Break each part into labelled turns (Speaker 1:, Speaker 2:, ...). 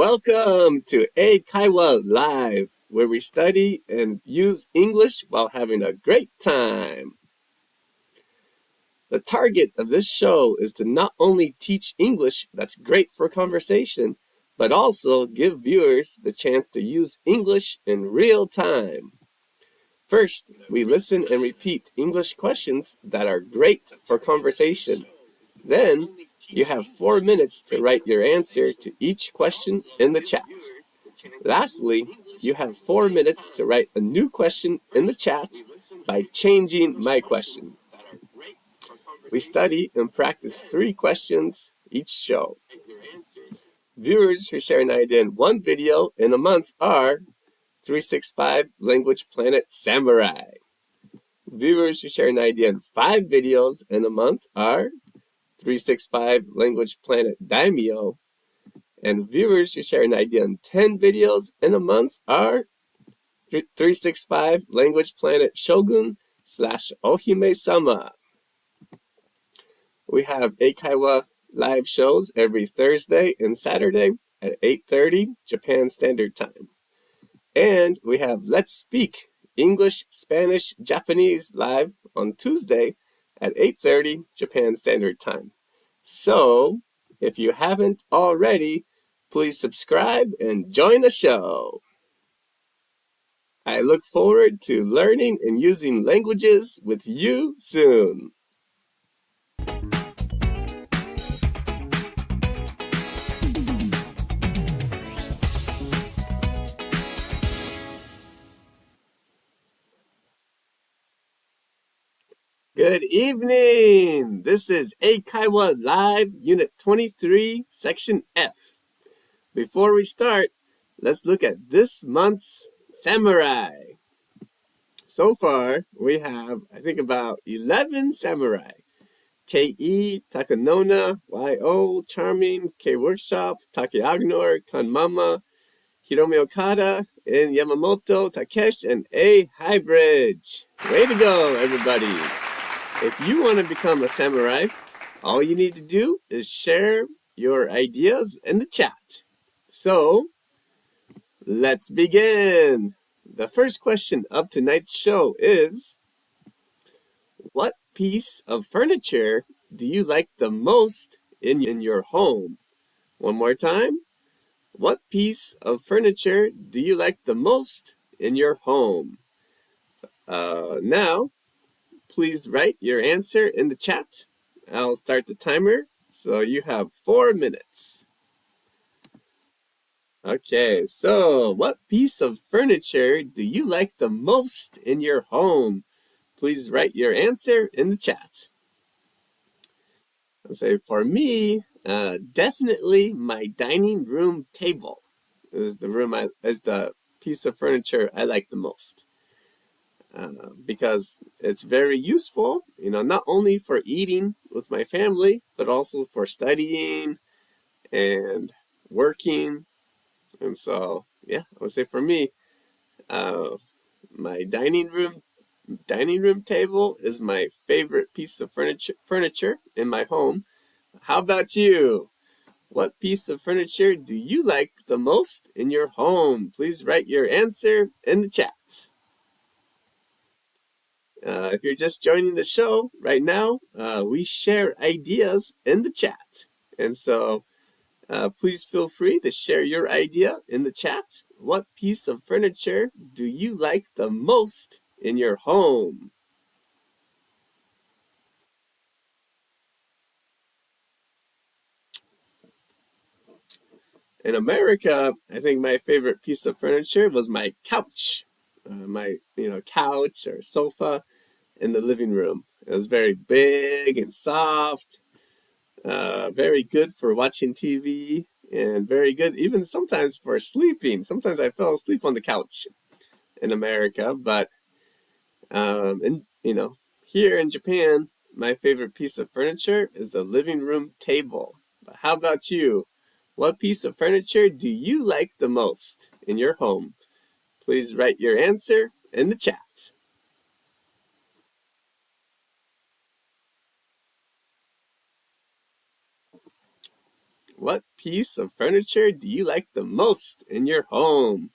Speaker 1: Welcome to Eikaiwa Live, where we study and use English while having a great time. The target of this show is to not only teach English that's great for conversation, but also give viewers the chance to use English in real time. First, we listen and repeat English questions that are great for conversation. Then, you have 4 minutes to write your answer to each question in the chat. Lastly, you have 4 minutes to write a new question in the chat by changing my question. We study and practice 3 questions each show. Viewers who share an idea in 1 video in a month are 365 Language Planet Samurai. Viewers who share an idea in 5 videos in a month are 365 Language Planet Daimyo, and viewers who share an idea in 10 videos in a month are 365 Language Planet Shogun / Ohime-sama. We have Eikaiwa live shows every Thursday and Saturday at 8:30 Japan Standard Time. And we have Let's Speak English, Spanish, Japanese live on Tuesday at 8:30 Japan Standard Time. So, if you haven't already, please subscribe and join the show. I look forward to learning and using languages with you soon. Good evening! This is Eikaiwa Live, Unit 23, Section F. Before we start, let's look at this month's samurai. So far, we have, I think, about 11 samurai. K.E., Takanona, Y.O., Charming, K-Workshop, Takeagnor, Kanmama, Hiromi Okada, and Yamamoto, Takesh, and A. Highbridge. Way to go, everybody! If you want to become a samurai, all you need to do is share your ideas in the chat. So, let's begin. The first question of tonight's show is, what piece of furniture do you like the most in your home? One more time. What piece of furniture do you like the most in your home? Now, please write your answer in the chat. I'll start the timer. So you have 4 minutes. Okay, so what piece of furniture do you like the most in your home? Please write your answer in the chat. I'll say for me, definitely my dining room table is the piece of furniture I like the most. Because it's very useful, not only for eating with my family, but also for studying and working. And so, yeah, I would say for me, my dining room table is my favorite piece of furniture in my home. How about you? What piece of furniture do you like the most in your home? Please write your answer in the chat. If you're just joining the show right now, we share ideas in the chat. And so please feel free to share your idea in the chat. What piece of furniture do you like the most in your home? In America, I think my favorite piece of furniture was my couch. My couch or sofa in the living room. It was very big and soft, very good for watching TV, and very good even sometimes for sleeping. Sometimes I fell asleep on the couch in America, but here in Japan, my favorite piece of furniture is the living room table. But how about you? What piece of furniture do you like the most in your home? Please write your answer in the chat. What piece of furniture do you like the most in your home?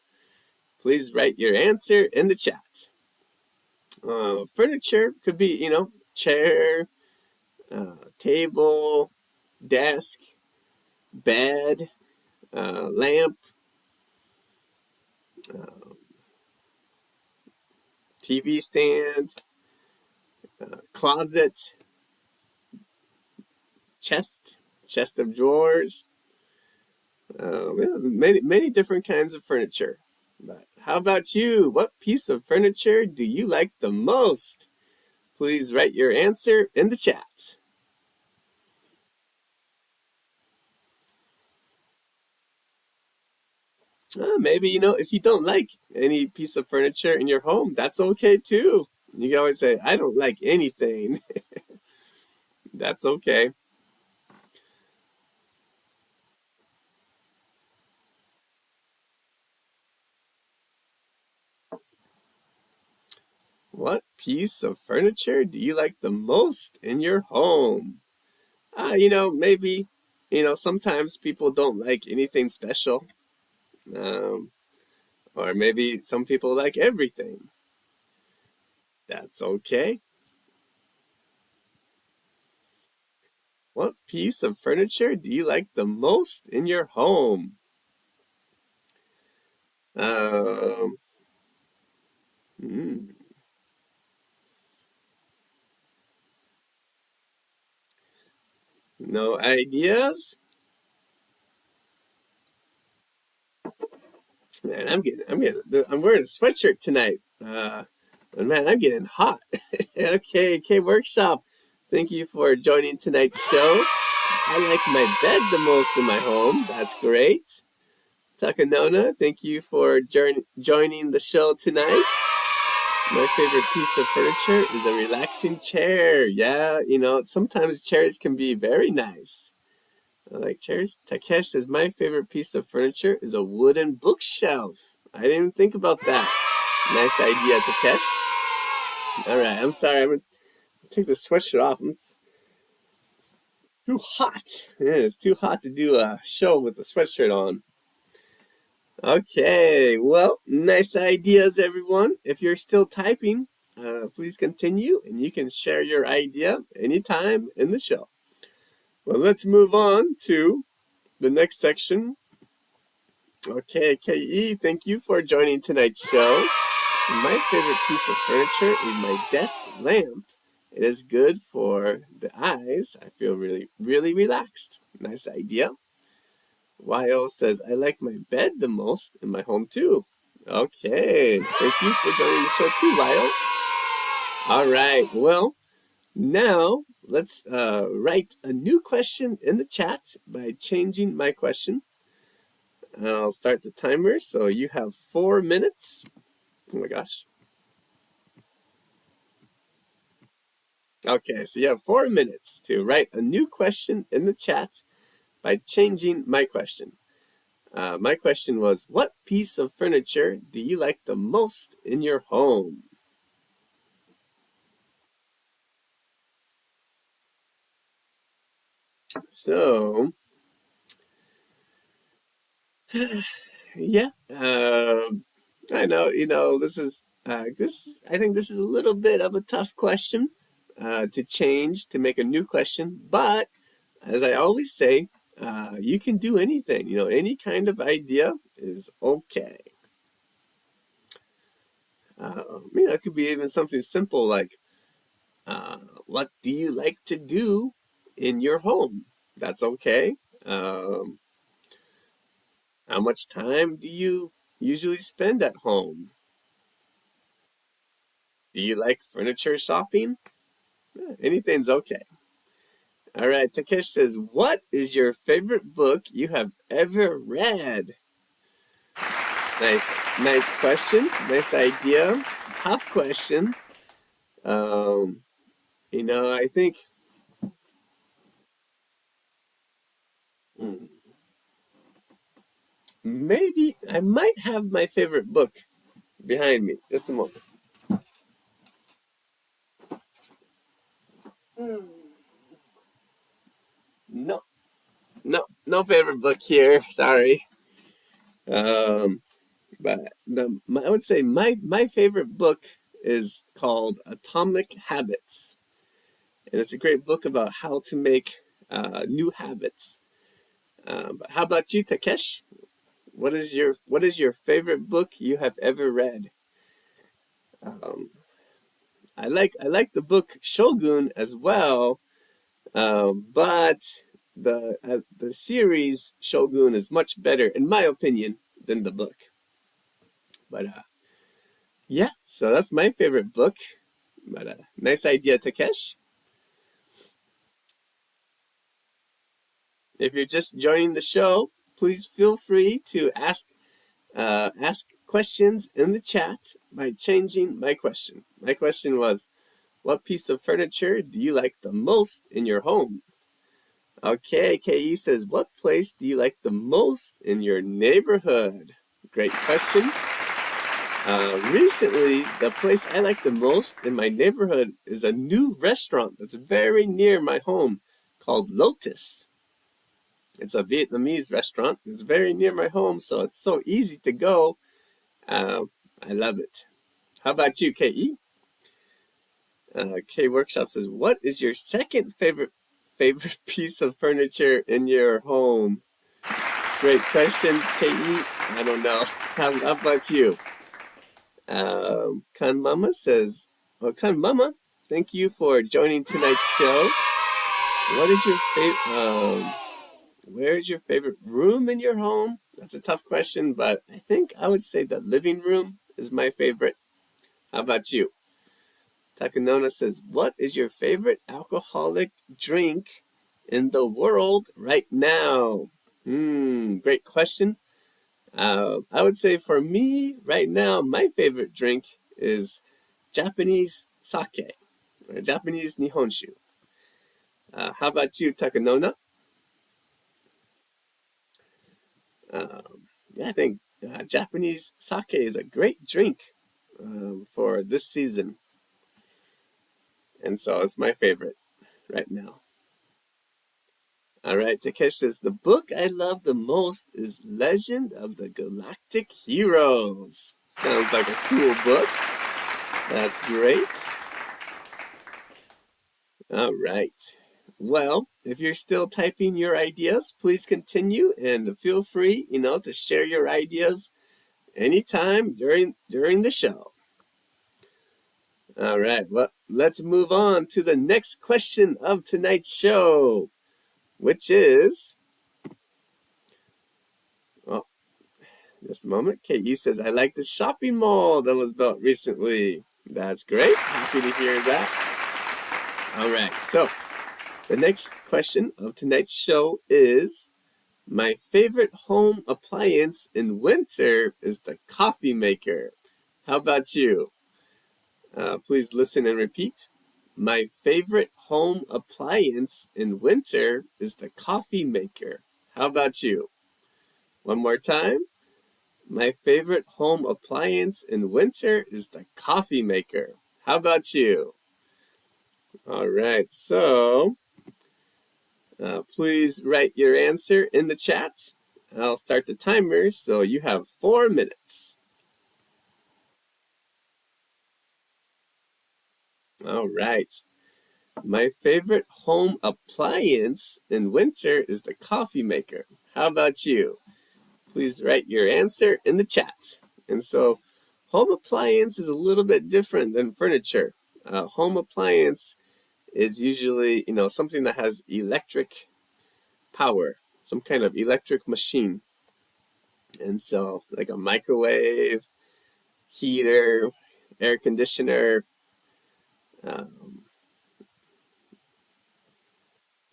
Speaker 1: Please write your answer in the chat. Furniture could be, chair, table, desk, bed, lamp, TV stand, closet, chest of drawers. Many different kinds of furniture. But how about you? What piece of furniture do you like the most? Please write your answer in the chat. Maybe, if you don't like any piece of furniture in your home, that's okay too. You can always say, I don't like anything. That's okay. What piece of furniture do you like the most in your home? Maybe, sometimes people don't like anything special. Um, or maybe some people like everything. That's okay. What piece of furniture do you like the most in your home? Um, hmm, no ideas? Man, I'm wearing a sweatshirt tonight. And man, I'm getting hot. Okay, workshop. Thank you for joining tonight's show. I like my bed the most in my home. That's great. Takanona, thank you for joining the show tonight. My favorite piece of furniture is a relaxing chair. Yeah, sometimes chairs can be very nice. I like chairs. Takesh says, my favorite piece of furniture is a wooden bookshelf. I didn't even think about that. Nice idea, Takesh. All right, I'm sorry. I'm going to take the sweatshirt off. I'm too hot. Yeah, it's too hot to do a show with a sweatshirt on. Okay, well, nice ideas, everyone. If you're still typing, please continue, and you can share your idea anytime in the show. Well, let's move on to the next section. Okay, KE, thank you for joining tonight's show. My favorite piece of furniture is my desk lamp. It is good for the eyes. I feel really, really relaxed. Nice idea. YO says, I like my bed the most in my home too. Okay, thank you for joining the show too, YO. All right, well, now let's write a new question in the chat by changing my question. I'll start the timer, so you have 4 minutes. Oh my gosh. Okay, so you have 4 minutes to write a new question in the chat by changing my question. My question was, what piece of furniture do you like the most in your home? So, yeah, I know, this is, I think this is a little bit of a tough question to change, to make a new question, but as I always say, you can do anything, any kind of idea is okay. It could be even something simple like, what do you like to do in your home? That's okay. Um, how much time do you usually spend at home? Do you like furniture shopping? Anything's okay. All right, Takesh says, what is your favorite book you have ever read? Nice question. Nice idea. Tough question. I think hmm, maybe I might have my favorite book behind me. Just a moment. No, no, no favorite book here. Sorry. But I would say my favorite book is called Atomic Habits, and it's a great book about how to make new habits. But how about you, Takesh? What is your favorite book you have ever read? Um, I like the book Shogun as well, but the series Shogun is much better, in my opinion, than the book. But yeah, so that's my favorite book. But nice idea, Takesh. If you're just joining the show, please feel free to ask questions in the chat by changing my question. My question was, what piece of furniture do you like the most in your home? Okay, KE says, what place do you like the most in your neighborhood? Great question. Recently, the place I like the most in my neighborhood is a new restaurant that's very near my home called Lotus. It's a Vietnamese restaurant. It's very near my home, so it's so easy to go. I love it. How about you, KE? K Workshop says, what is your second favorite piece of furniture in your home? Great question, KE. I don't know. How about you? Kan Mama says, Kan Mama, thank you for joining tonight's show. What is your favorite? Where's your favorite room in your home? That's a tough question, but I think I would say the living room is my favorite. How about you? Takanona says, what is your favorite alcoholic drink in the world right now? Great question. I would say for me right now, my favorite drink is Japanese sake, or Japanese nihonshu. How about you, Takanona? Yeah, I think Japanese sake is a great drink for this season. And so it's my favorite right now. All right, Takesh says, the book I love the most is Legend of the Galactic Heroes. Sounds like a cool book. That's great. All right. Well, if you're still typing your ideas, please continue and feel free, to share your ideas anytime during the show. All right. Well, let's move on to the next question of tonight's show, which is, oh, just a moment. KE says, I like the shopping mall that was built recently. That's great. Happy to hear that. All right. So the next question of tonight's show is, my favorite home appliance in winter is the coffee maker. How about you? Please listen and repeat. My favorite home appliance in winter is the coffee maker. How about you? One more time. My favorite home appliance in winter is the coffee maker. How about you? All right, so please write your answer in the chat. I'll start the timer, so you have 4 minutes. All right. My favorite home appliance in winter is the coffee maker. How about you? Please write your answer in the chat. And so, home appliance is a little bit different than furniture. Home appliance is usually, something that has electric power, some kind of electric machine. And so, like a microwave, heater, air conditioner,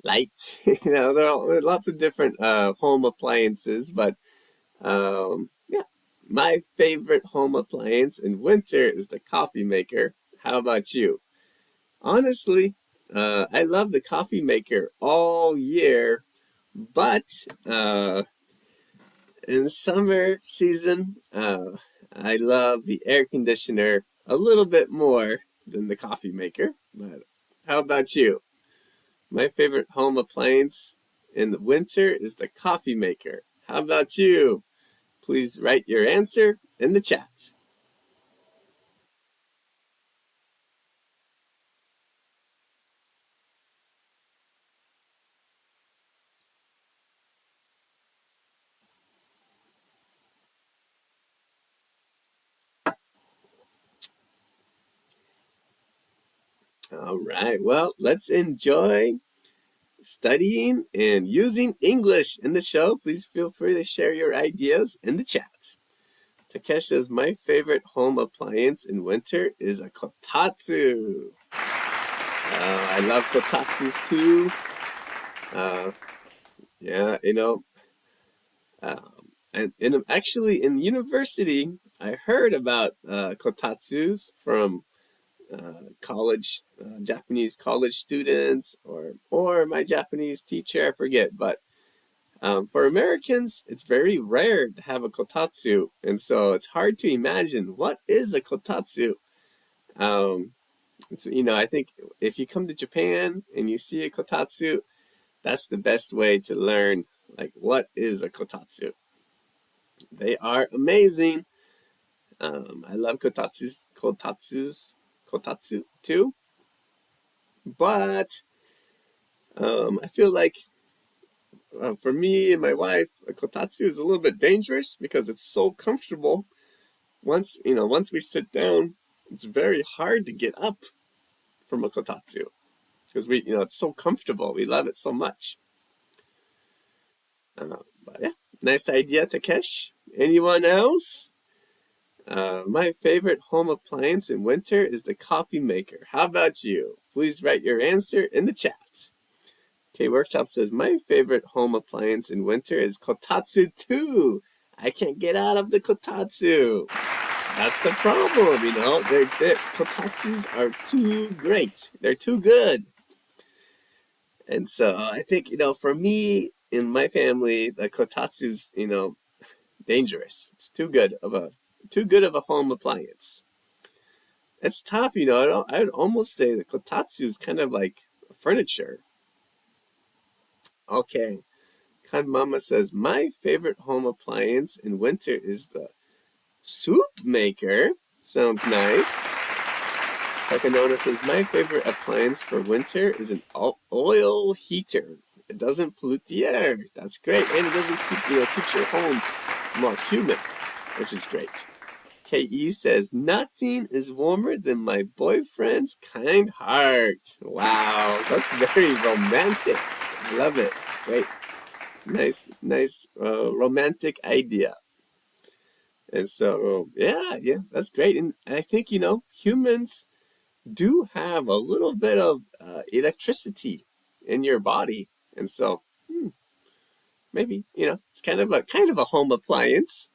Speaker 1: lights. There are lots of different home appliances, but yeah, my favorite home appliance in winter is the coffee maker. How about you? Honestly, I love the coffee maker all year, but in summer season, I love the air conditioner a little bit more than the coffee maker. But how about you? My favorite home appliance in the winter is the coffee maker. How about you? Please write your answer in the chat. All right, well, let's enjoy studying and using English in the show. Please feel free to share your ideas in the chat. Takesh says, my favorite home appliance in winter is a kotatsu. I love kotatsus too. Yeah, and actually in university, I heard about kotatsus from college, Japanese college students, or my Japanese teacher, I forget. But for Americans, it's very rare to have a kotatsu, and so it's hard to imagine what is a kotatsu. I think if you come to Japan and you see a kotatsu, that's the best way to learn, like, what is a kotatsu. They are amazing. I love kotatsu too. But I feel like for me and my wife, a kotatsu is a little bit dangerous because it's so comfortable. Once we sit down, it's very hard to get up from a kotatsu because it's so comfortable. We love it so much. But yeah, nice idea, Takesh. Anyone else? My favorite home appliance in winter is the coffee maker. How about you? Please write your answer in the chat. Okay, Workshop says, my favorite home appliance in winter is kotatsu too. I can't get out of the kotatsu. So that's the problem, kotatsus are too great. They're too good. And so I think, for me, in my family, the kotatsu's, dangerous. It's too good of a home appliance. It's tough, I would almost say the kotatsu is kind of like furniture. Okay. Kan Mama says, my favorite home appliance in winter is the soup maker. Sounds nice. Takanona says, my favorite appliance for winter is an oil heater. It doesn't pollute the air. That's great. And it doesn't keeps your home more humid, which is great. KE says, nothing is warmer than my boyfriend's kind heart. Wow, that's very romantic. Love it. Great. Nice romantic idea. And so, yeah, that's great. And I think, humans do have a little bit of electricity in your body. And so, maybe, it's kind of a home appliance.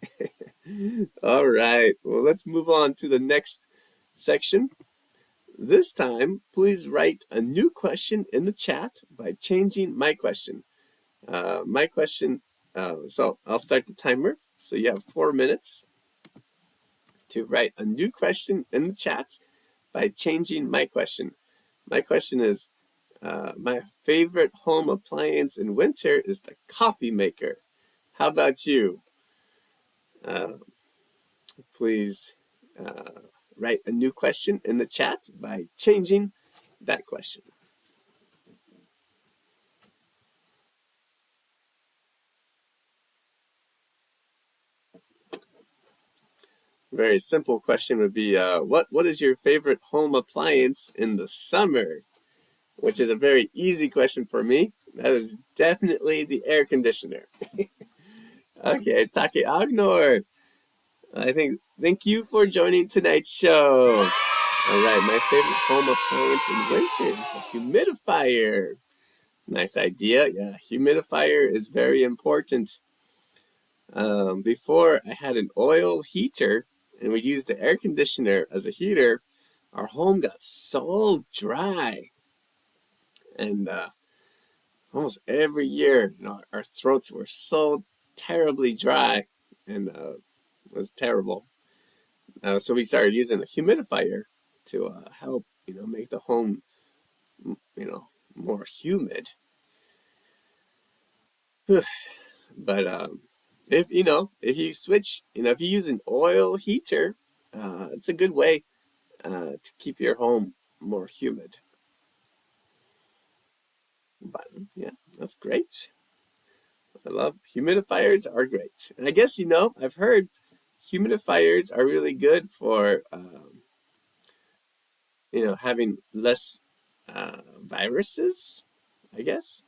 Speaker 1: All right. Well, let's move on to the next section. This time, please write a new question in the chat by changing my question. My question, so I'll start the timer. So you have 4 minutes to write a new question in the chat by changing my question. My question is, my favorite home appliance in winter is the coffee maker. How about you? Please write a new question in the chat by changing that question. Very simple question would be, what is your favorite home appliance in the summer? Which is a very easy question for me. That is definitely the air conditioner. Okay, Take Agnor. Thank you for joining tonight's show. All right, my favorite home appliance in winter is the humidifier. Nice idea. Yeah, humidifier is very important. Before I had an oil heater and we used the air conditioner as a heater, our home got so dry. And almost every year, our throats were so terribly dry, and it was terrible. So we started using a humidifier to help, make the home, more humid. But if you switch, if you use an oil heater, it's a good way to keep your home more humid. But yeah, that's great. I love humidifiers are great. And I guess, I've heard humidifiers are really good for, having less viruses, I guess,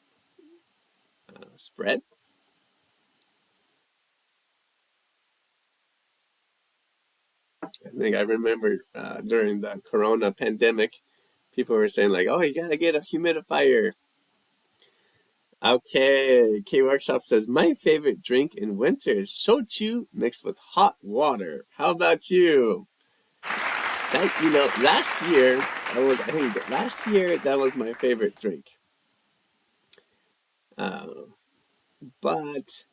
Speaker 1: spread. I think I remember during the Corona pandemic, people were saying like, "Oh, you gotta get a humidifier." Okay, K Workshop says my favorite drink in winter is shochu mixed with hot water. How about you? Last year that was my favorite drink. Uh, but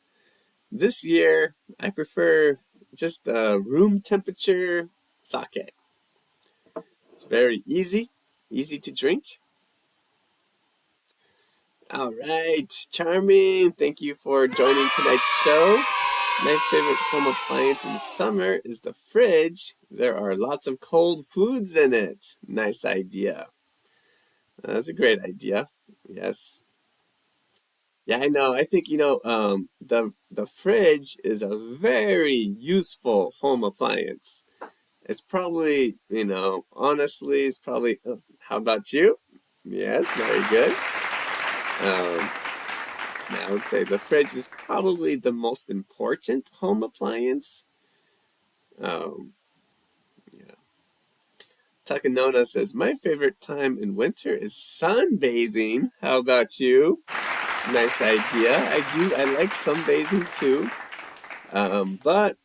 Speaker 1: this year I prefer just room temperature sake. It's very easy to drink. All right, Charming, thank you for joining tonight's show. My favorite home appliance in summer is the fridge. There are lots of cold foods in it. Nice idea. That's a great idea. Yes. Yeah, I know. I think the fridge is a very useful home appliance. It's probably, honestly, it's probably. How about you? Yes, very good. Um, I would say the fridge is probably the most important home appliance. Um, yeah. Takanona says, my favorite time in winter is sunbathing. How about you? Nice idea. I like sunbathing too. But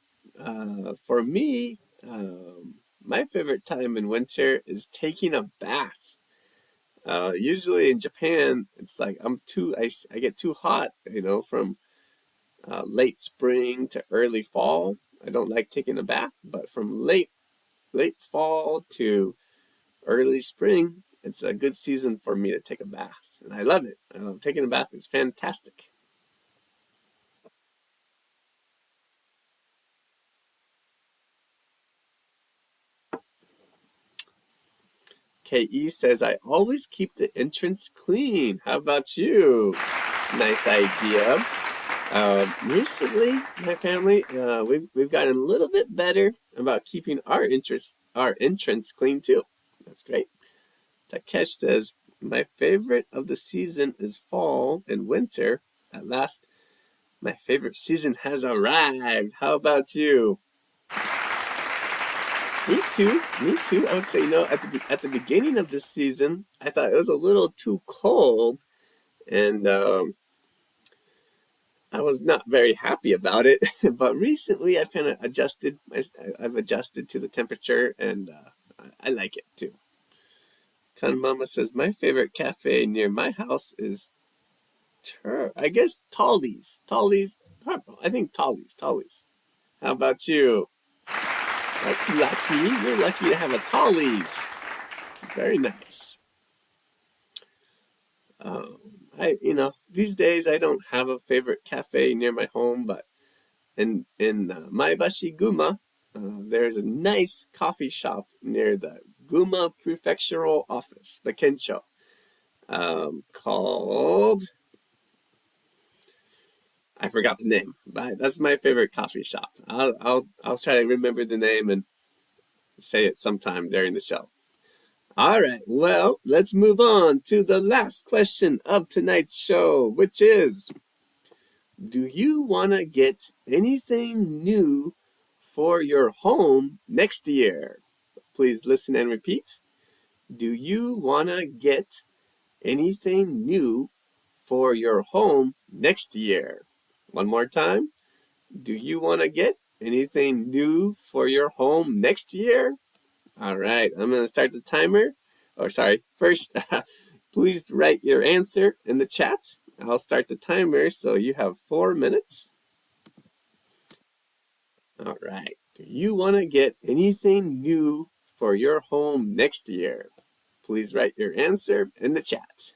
Speaker 1: for me, my favorite time in winter is taking a bath. Usually in Japan, it's like I get too hot, from late spring to early fall. I don't like taking a bath, but from late fall to early spring, it's a good season for me to take a bath, and I love it. Taking a bath is fantastic. KE says I always keep the entrance clean. How about you? Nice idea. Recently, my family we've gotten a little bit better about keeping our entrance clean too. That's great. Takesh says my favorite of the season is fall and winter. At last, my favorite season has arrived. How about you? Me too. Me too. I would say, at the beginning of this season, I thought it was a little too cold, and I was not very happy about it. But recently, I've kind of adjusted. I've adjusted to the temperature, and I like it too. Kan Mama says my favorite cafe near my house is I guess Tolly's. Tolly's. I think Tolly's. Tolly's. How about you? That's lucky. You're lucky to have a Tolly's. Very nice. These days I don't have a favorite cafe near my home, but in Maebashi, Guma, there's a nice coffee shop near the Guma Prefectural Office, the Kensho, called I forgot the name, but that's my favorite coffee shop. I'll try to remember the name and say it sometime during the show. All right, well, let's move on to the last question of tonight's show, which is, do you want to get anything new for your home next year? Please listen and repeat. Do you want to get anything new for your home next year? One more time. Do you want to get anything new for your home next year? All right, I'm going to start the timer. Oh, sorry. First, please write your answer in the chat. I'll start the timer, so you have 4 minutes. All right. Do you want to get anything new for your home next year? Please write your answer in the chat.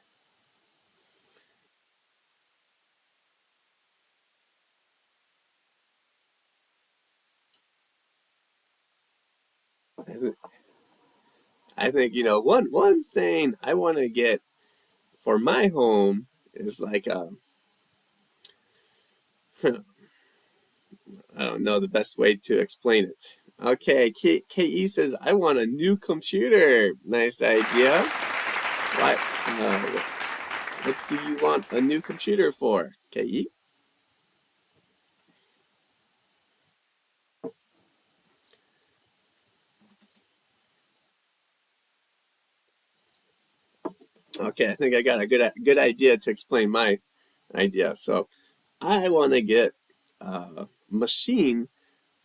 Speaker 1: I think one thing I want to get for my home is like I don't know the best way to explain it. Okay, KE says I want a new computer. Nice idea. What what do you want a new computer for, KE? Okay, I think I got a good idea to explain my idea. So I want to get a machine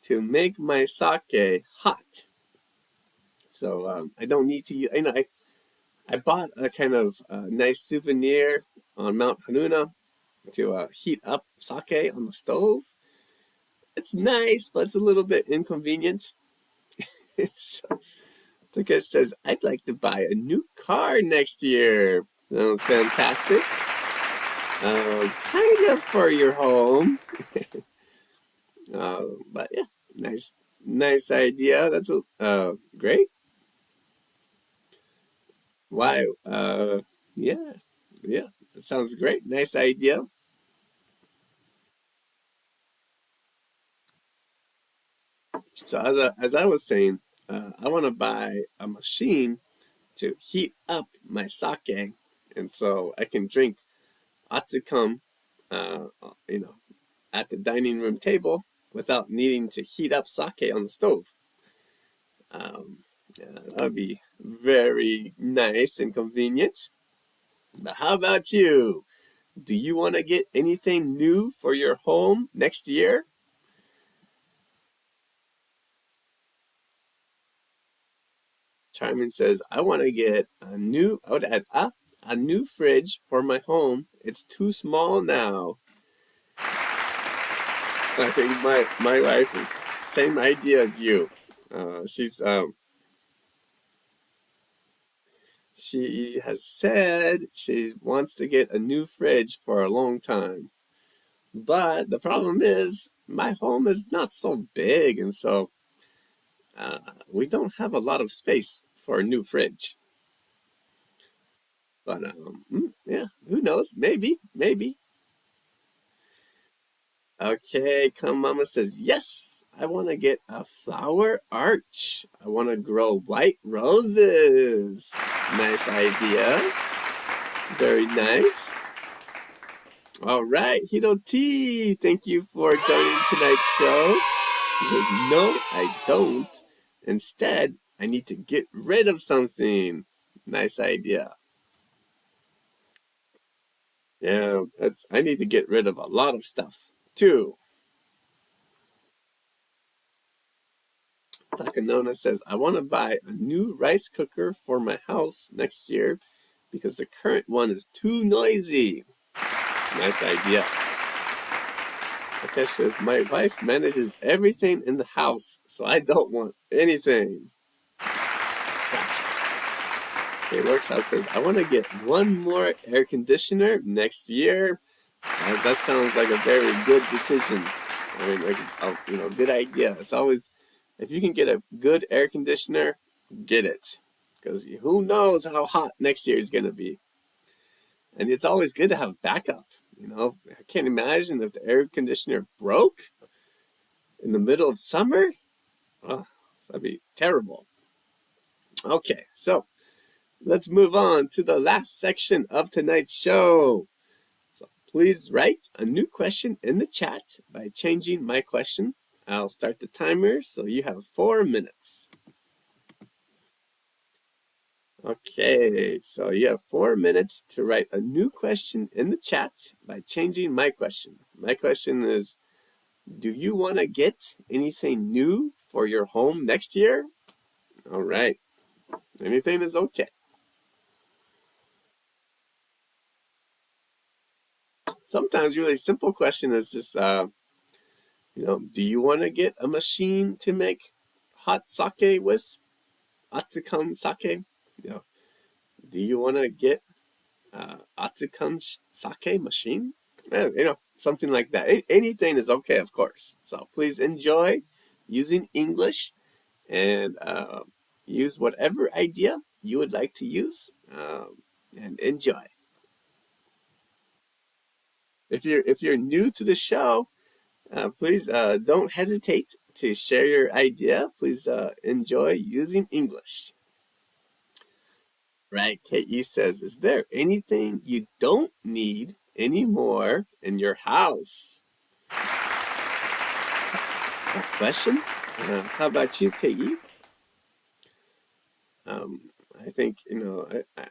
Speaker 1: to make my sake hot. So I don't need to. I bought a kind of nice souvenir on Mount Hanuna to heat up sake on the stove. It's nice, but it's a little bit inconvenient. So Takesh says, I'd like to buy a new car next year. Sounds fantastic. Kind of for your home. But yeah, nice idea. That's great. Why? Yeah, yeah. That sounds great. Nice idea. So as I was saying, I want to buy a machine to heat up my sake, and so I can drink atsukan, uh, you know, at the dining room table without needing to heat up sake on the stove. Yeah, that would be very nice and convenient. But how about you? Do you want to get anything new for your home next year? Charmin says, I would add a new fridge for my home. It's too small now. I think my wife is same idea as you. She has said she wants to get a new fridge for a long time. But the problem is my home is not so big, and so we don't have a lot of space for a new fridge. But yeah, who knows? Maybe. Okay, come Mama says, yes, I want to get a flower arch. I want to grow white roses. Nice idea. Very nice. All right, Hiro T, thank you for joining tonight's show. He says, no, I don't. Instead, I need to get rid of something. Nice idea. Yeah, I need to get rid of a lot of stuff, too. Takanona says, I want to buy a new rice cooker for my house next year because the current one is too noisy. Nice idea. Takesh says, my wife manages everything in the house, so I don't want anything. Gotcha. Okay, Workshop says, I want to get one more air conditioner next year. That sounds like a very good decision. I mean, like, good idea. It's always, if you can get a good air conditioner, get it. Because who knows how hot next year is going to be. And it's always good to have backup. I can't imagine if the air conditioner broke in the middle of summer. Oh, that'd be terrible. Okay, so let's move on to the last section of tonight's show. So please write a new question in the chat by changing my question. I'll start the timer, so you have 4 minutes. Okay, so you have 4 minutes to write a new question in the chat by changing my question. My question is, do you want to get anything new for your home next year? All right, anything is okay. Sometimes really simple question is just, do you want to get a machine to make hot sake with? Atsukan sake? Do you want to get Atsukan sake machine? Something like that. Anything is okay, of course. So please enjoy using English, and use whatever idea you would like to use, and enjoy. If you're new to the show, please don't hesitate to share your idea. Please enjoy using English. Right, KE says, is there anything you don't need anymore in your house? Tough question. How about you, KE? I think,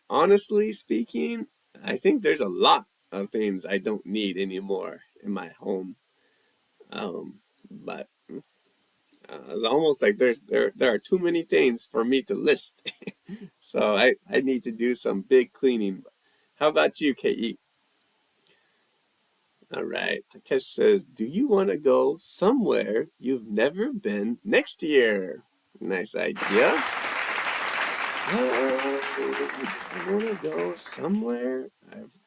Speaker 1: honestly speaking, I think there's a lot of things I don't need anymore in my home. But it's almost like there are too many things for me to list. So I need to do some big cleaning. How about you, KE? All right. Takesh says, do you want to go somewhere you've never been next year? Nice idea. I want to go somewhere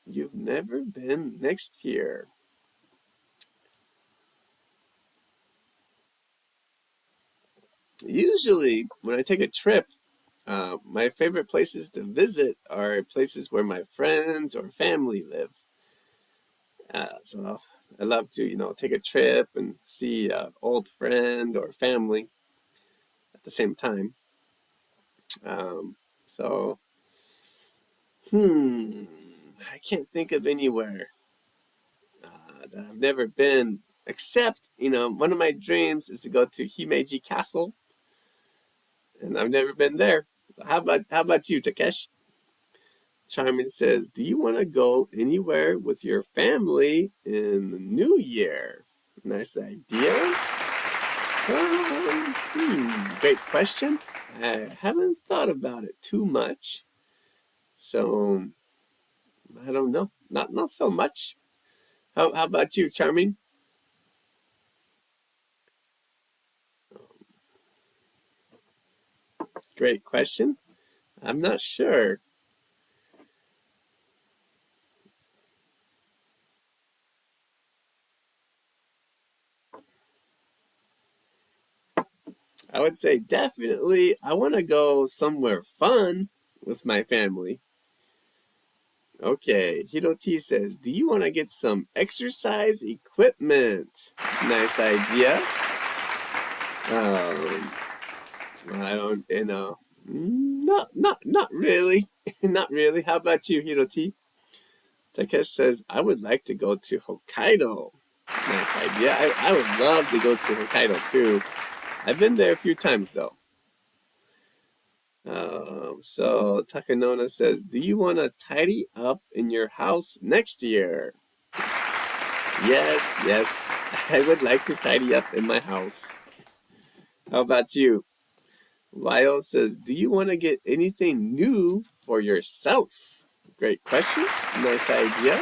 Speaker 1: you've never been next year. Usually, when I take a trip, my favorite places to visit are places where my friends or family live. So I love to, take a trip and see an old friend or family at the same time. So, I can't think of anywhere that I've never been, except, one of my dreams is to go to Himeji Castle, and I've never been there. So how about you, Takesh? Charmin says, do you want to go anywhere with your family in the new year? Nice idea. Great question. I haven't thought about it too much. So, I don't know. Not so much. How about you, Charming? Great question. I'm not sure. I would say definitely I want to go somewhere fun with my family. Okay, Hiro T says, do you want to get some exercise equipment? Nice idea. I don't, not really. Not really. How about you, Hiro T? Takesh says, I would like to go to Hokkaido. Nice idea. I would love to go to Hokkaido too. I've been there a few times though. So Takanona says, do you want to tidy up in your house next year? Yes, I would like to tidy up in my house. How about you? Lyle says, do you want to get anything new for yourself? Great question. Nice idea.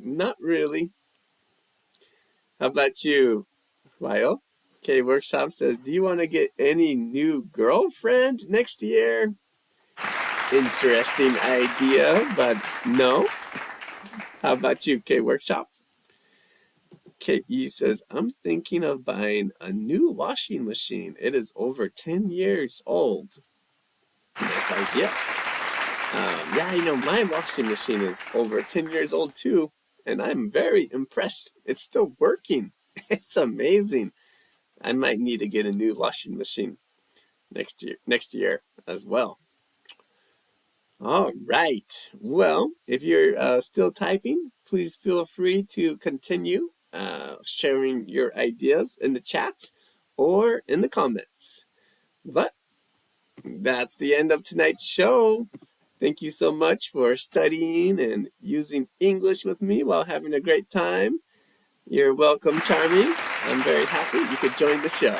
Speaker 1: Not really. How about you, Lyle? Okay, Workshop says, do you want to get any new girlfriend next year? Interesting idea, but no. How about you, K Workshop? KE says, I'm thinking of buying a new washing machine. It is over 10 years old. Nice idea. My washing machine is over 10 years old too, and I'm very impressed. It's still working. It's amazing. I might need to get a new washing machine next year as well. All right. Well, if you're still typing, please feel free to continue sharing your ideas in the chat or in the comments. But that's the end of tonight's show. Thank you so much for studying and using English with me while having a great time. You're welcome, Charming. I'm very happy you could join the show.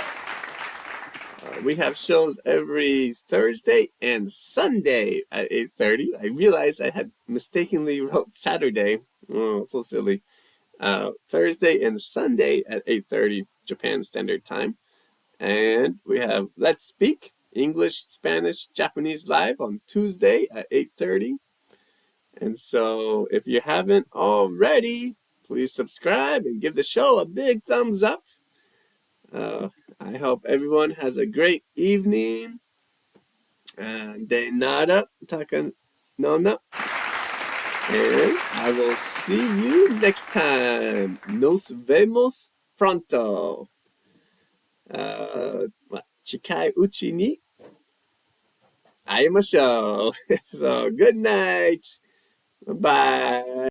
Speaker 1: We have shows every Thursday and Sunday at 8:30. I realized I had mistakenly wrote Saturday. Oh, so silly. Thursday and Sunday at 8:30 Japan Standard Time. And we have Let's Speak, English, Spanish, Japanese live on Tuesday at 8:30. And so if you haven't already, please subscribe and give the show a big thumbs up. I hope everyone has a great evening. De nada, taka nona. And I will see you next time. Nos vemos pronto. 近いうちに会いましょう。So, good night. Bye.